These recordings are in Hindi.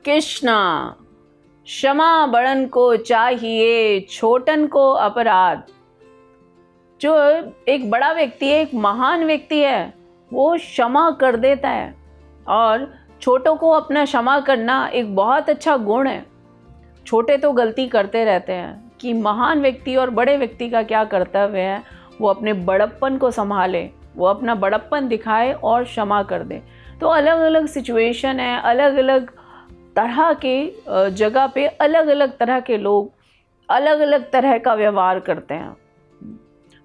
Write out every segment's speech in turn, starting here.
कृष्णा, क्षमा बड़न को चाहिए, छोटन को अपराध। जो एक बड़ा व्यक्ति है, एक महान व्यक्ति है, वो क्षमा कर देता है, और छोटों को अपना क्षमा करना एक बहुत अच्छा गुण है। छोटे तो गलती करते रहते हैं, कि महान व्यक्ति और बड़े व्यक्ति का क्या कर्तव्य है, वो अपने बड़प्पन को संभाले, वो अपना बड़प्पन दिखाए और क्षमा कर दे। तो अलग अलग सिचुएशन है, अलग अलग तरह के जगह पे अलग अलग तरह के लोग अलग अलग तरह का व्यवहार करते हैं,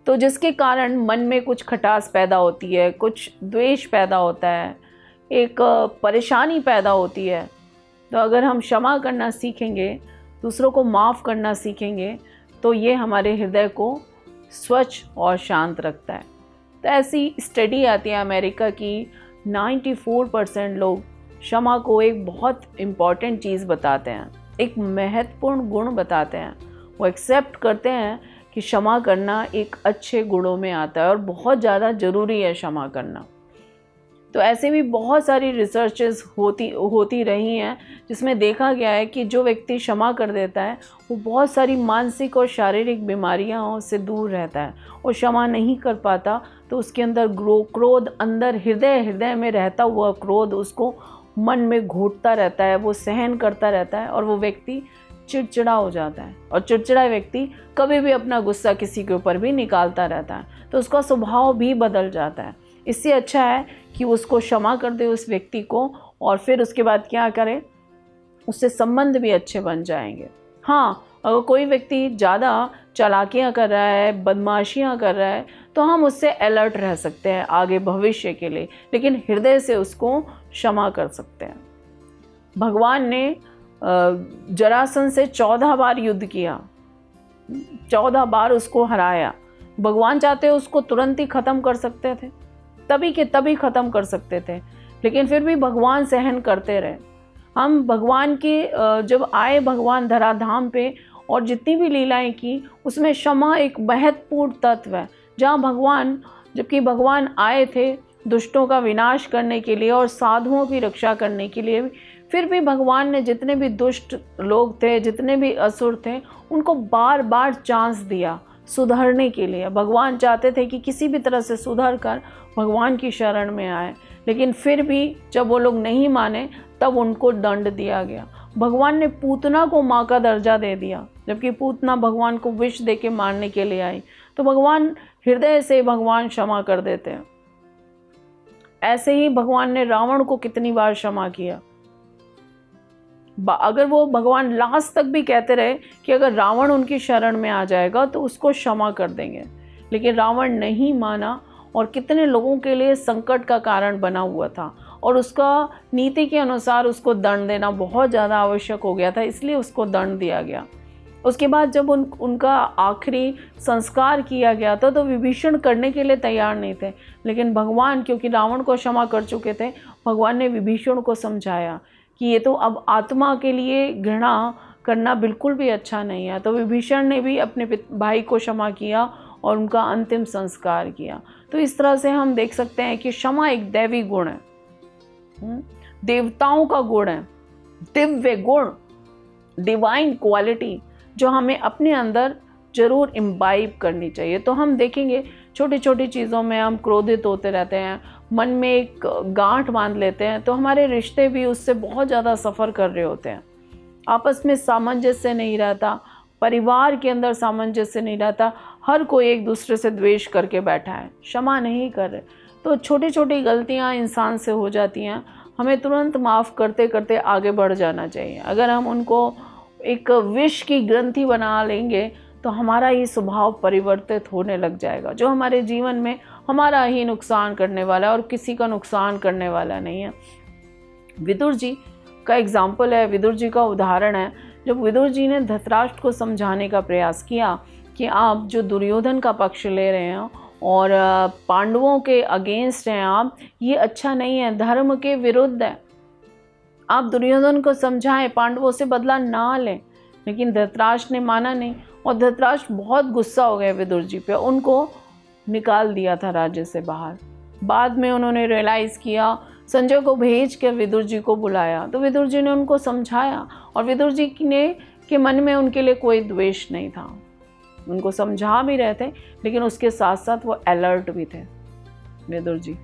तो जिसके कारण मन में कुछ खटास पैदा होती है, कुछ द्वेष पैदा होता है, एक परेशानी पैदा होती है। तो अगर हम क्षमा करना सीखेंगे, दूसरों को माफ़ करना सीखेंगे, तो ये हमारे हृदय को स्वच्छ और शांत रखता है। तो ऐसी स्टडी आती है अमेरिका की, 94% लोग क्षमा को एक बहुत इम्पॉर्टेंट चीज़ बताते हैं, एक महत्वपूर्ण गुण बताते हैं। वो एक्सेप्ट करते हैं कि क्षमा करना एक अच्छे गुणों में आता है और बहुत ज़्यादा ज़रूरी है क्षमा करना। तो ऐसे भी बहुत सारी रिसर्चेस होती रही हैं, जिसमें देखा गया है कि जो व्यक्ति क्षमा कर देता है, वो बहुत सारी मानसिक और शारीरिक बीमारियों से दूर रहता है। और क्षमा नहीं कर पाता तो उसके अंदर क्रोध, अंदर हृदय में रहता हुआ क्रोध उसको मन में घोटता रहता है, वो सहन करता रहता है, और वो व्यक्ति चिड़चिड़ा हो जाता है। और चिड़चिड़ा व्यक्ति कभी भी अपना गुस्सा किसी के ऊपर भी निकालता रहता है, तो उसका स्वभाव भी बदल जाता है। इससे अच्छा है कि उसको क्षमा कर दे उस व्यक्ति को, और फिर उसके बाद क्या करे, उससे संबंध भी अच्छे बन जाएंगे। हाँ, अगर कोई व्यक्ति ज़्यादा चालाकियाँ कर रहा है, बदमाशियाँ कर रहा है, तो हम उससे अलर्ट रह सकते हैं आगे भविष्य के लिए, लेकिन हृदय से उसको क्षमा कर सकते हैं। भगवान ने जरासंध से 14 बार युद्ध किया, 14 बार उसको हराया। भगवान चाहते उसको तुरंत ही ख़त्म कर सकते थे, तभी के तभी ख़त्म कर सकते थे, लेकिन फिर भी भगवान सहन करते रहे। हम भगवान के जब आए भगवान धराधाम पे, और जितनी भी लीलाएं की, उसमें क्षमा एक महत्वपूर्ण तत्व है। जबकि भगवान आए थे दुष्टों का विनाश करने के लिए और साधुओं की रक्षा करने के लिए, फिर भी भगवान ने जितने भी दुष्ट लोग थे, जितने भी असुर थे, उनको बार बार चांस दिया सुधरने के लिए। भगवान चाहते थे कि किसी भी तरह से सुधर कर भगवान की शरण में आए, लेकिन फिर भी जब वो लोग नहीं माने, तब उनको दंड दिया गया। भगवान ने पूतना को माँ का दर्जा दे दिया, जबकि पूतना भगवान को विष दे के मारने के लिए आई। तो भगवान हृदय से भगवान क्षमा कर देते हैं। ऐसे ही भगवान ने रावण को कितनी बार क्षमा किया। अगर वो भगवान लास्ट तक भी कहते रहे कि अगर रावण उनकी शरण में आ जाएगा तो उसको क्षमा कर देंगे, लेकिन रावण नहीं माना, और कितने लोगों के लिए संकट का कारण बना हुआ था, और उसका नीति के अनुसार उसको दंड देना बहुत ज़्यादा आवश्यक हो गया था, इसलिए उसको दंड दिया गया। उसके बाद जब उनका आखिरी संस्कार किया गया था, तो विभीषण करने के लिए तैयार नहीं थे, लेकिन भगवान, क्योंकि रावण को क्षमा कर चुके थे, भगवान ने विभीषण को समझाया कि ये तो अब आत्मा के लिए घृणा करना बिल्कुल भी अच्छा नहीं है। तो विभीषण ने भी अपने भाई को क्षमा किया और उनका अंतिम संस्कार किया। तो इस तरह से हम देख सकते हैं कि क्षमा एक दैवी गुण है, देवताओं का गुण है, दिव्य गुण, डिवाइन क्वालिटी, जो हमें अपने अंदर जरूर इम्बाइब करनी चाहिए। तो हम देखेंगे छोटी छोटी चीज़ों में हम क्रोधित होते रहते हैं, मन में एक गांठ बांध लेते हैं, तो हमारे रिश्ते भी उससे बहुत ज़्यादा सफ़र कर रहे होते हैं। आपस में सामंजस्य नहीं रहता, परिवार के अंदर सामंजस्य नहीं रहता, हर कोई एक दूसरे से द्वेष करके बैठा है, क्षमा नहीं कर रहे। तो छोटी छोटी गलतियां इंसान से हो जाती हैं, हमें तुरंत माफ़ करते करते आगे बढ़ जाना चाहिए। अगर हम उनको एक विष की ग्रंथि बना लेंगे तो हमारा ही स्वभाव परिवर्तित होने लग जाएगा, जो हमारे जीवन में हमारा ही नुकसान करने वाला है और किसी का नुकसान करने वाला नहीं है। विदुर जी का एग्जाम्पल है, विदुर जी का उदाहरण है। जब विदुर जी ने धृतराष्ट्र को समझाने का प्रयास किया कि आप जो दुर्योधन का पक्ष ले रहे हैं और पांडवों के अगेंस्ट हैं आप, ये अच्छा नहीं है, धर्म के विरुद्ध है, आप दुर्योधन को समझाएं, पांडवों से बदला ना लें। लेकिन धृतराष्ट्र ने माना नहीं, और धृतराष्ट्र बहुत गुस्सा हो गए विदुर जी पे, उनको निकाल दिया था राज्य से बाहर। बाद में उन्होंने रियलाइज़ किया संजय को भेज कर विदुर जी को बुलाया, तो विदुर जी ने उनको समझाया, और विदुर जी के मन में उनके लिए कोई द्वेष नहीं था। उनको समझा भी रहे थे, लेकिन उसके साथ साथ वो अलर्ट भी थे विदुर जी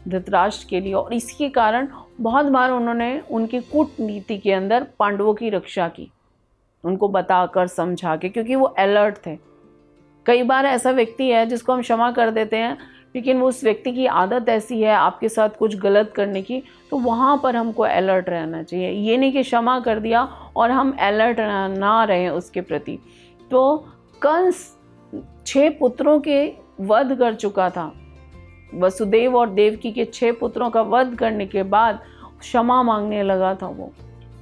धृतराष्ट्र के लिए। और इसके कारण बहुत बार उन्होंने उनकी कूटनीति के अंदर पांडवों की रक्षा की, उनको बताकर समझा के, क्योंकि वो अलर्ट थे। कई बार ऐसा व्यक्ति है जिसको हम क्षमा कर देते हैं, लेकिन वो उस व्यक्ति की आदत ऐसी है आपके साथ कुछ गलत करने की, तो वहाँ पर हमको अलर्ट रहना चाहिए। ये नहीं कि क्षमा कर दिया और हम अलर्ट ना रहें उसके प्रति। तो कंस 6 पुत्रों के वध कर चुका था। वसुदेव और देवकी के 6 पुत्रों का वध करने के बाद क्षमा मांगने लगा था वो,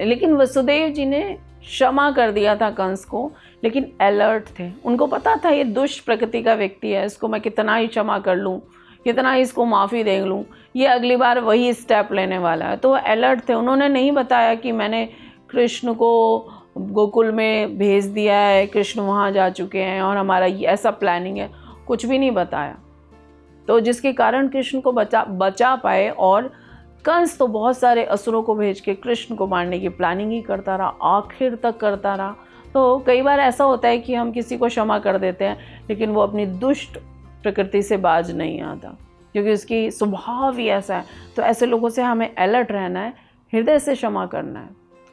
लेकिन वसुदेव जी ने क्षमा कर दिया था कंस को, लेकिन अलर्ट थे। उनको पता था ये दुष्ट प्रकृति का व्यक्ति है, इसको मैं कितना ही क्षमा कर लूँ, कितना ही इसको माफ़ी दे लूँ, ये अगली बार वही स्टेप लेने वाला है। तो वो अलर्ट थे। उन्होंने नहीं बताया कि मैंने कृष्ण को गोकुल में भेज दिया है, कृष्ण वहाँ जा चुके हैं और हमारा ये ऐसा प्लानिंग है, कुछ भी नहीं बताया। तो जिसके कारण कृष्ण को बचा पाए, और कंस तो बहुत सारे असुरों को भेज के कृष्ण को मारने की प्लानिंग ही करता रहा, आखिर तक करता रहा। तो कई बार ऐसा होता है कि हम किसी को क्षमा कर देते हैं, लेकिन वो अपनी दुष्ट प्रकृति से बाज नहीं आता, क्योंकि उसकी स्वभाव ही ऐसा है। तो ऐसे लोगों से हमें अलर्ट रहना है, हृदय से क्षमा करना है।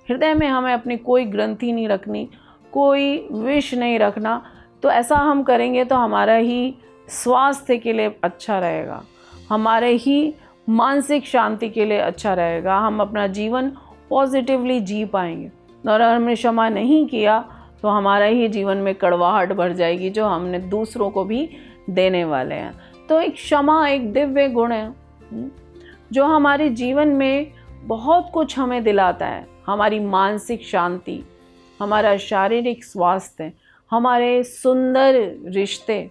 हृदय में हमें अपनी कोई ग्रंथि नहीं रखनी, कोई विष नहीं रखना। तो ऐसा हम करेंगे तो हमारा ही स्वास्थ्य के लिए अच्छा रहेगा, हमारे ही मानसिक शांति के लिए अच्छा रहेगा, हम अपना जीवन पॉजिटिवली जी पाएंगे। और अगर हमने क्षमा नहीं किया तो हमारा ही जीवन में कड़वाहट भर जाएगी, जो हमने दूसरों को भी देने वाले हैं। तो एक क्षमा एक दिव्य गुण है जो हमारे जीवन में बहुत कुछ हमें दिलाता है। हमारी मानसिक शांति, हमारा शारीरिक स्वास्थ्य, हमारे सुंदर रिश्ते,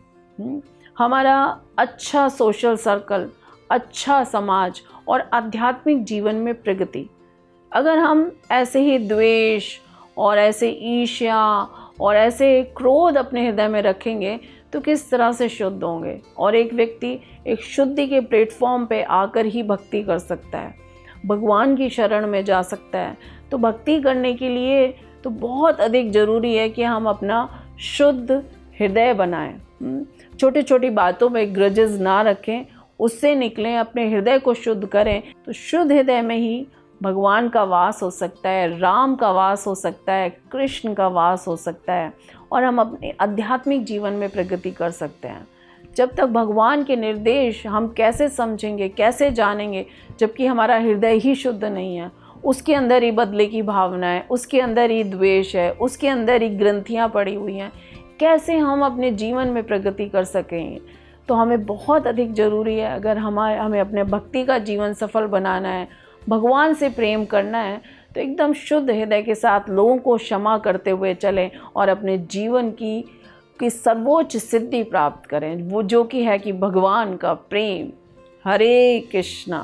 हमारा अच्छा सोशल सर्कल, अच्छा समाज और आध्यात्मिक जीवन में प्रगति। अगर हम ऐसे ही द्वेष और ऐसे ईर्ष्या और ऐसे क्रोध अपने हृदय में रखेंगे तो किस तरह से शुद्ध होंगे। और एक व्यक्ति एक शुद्धि के प्लेटफॉर्म पे आकर ही भक्ति कर सकता है, भगवान की शरण में जा सकता है। तो भक्ति करने के लिए तो बहुत अधिक ज़रूरी है कि हम अपना शुद्ध हृदय बनाएं। छोटी छोटी बातों में ग्रजेस ना रखें, उससे निकलें, अपने हृदय को शुद्ध करें। तो शुद्ध हृदय में ही भगवान का वास हो सकता है, राम का वास हो सकता है, कृष्ण का वास हो सकता है, और हम अपने आध्यात्मिक जीवन में प्रगति कर सकते हैं। जब तक भगवान के निर्देश हम कैसे समझेंगे, कैसे जानेंगे, जबकि हमारा हृदय ही शुद्ध नहीं है, उसके अंदर ही बदले की भावना है, उसके अंदर ही द्वेष है, उसके अंदर ही ग्रंथियाँ पड़ी हुई हैं, कैसे हम अपने जीवन में प्रगति कर सकेंगे। तो हमें बहुत अधिक ज़रूरी है, अगर हमें अपने भक्ति का जीवन सफल बनाना है, भगवान से प्रेम करना है, तो एकदम शुद्ध हृदय के साथ लोगों को क्षमा करते हुए चलें और अपने जीवन की सर्वोच्च सिद्धि प्राप्त करें, वो जो कि है कि भगवान का प्रेम। हरे कृष्णा।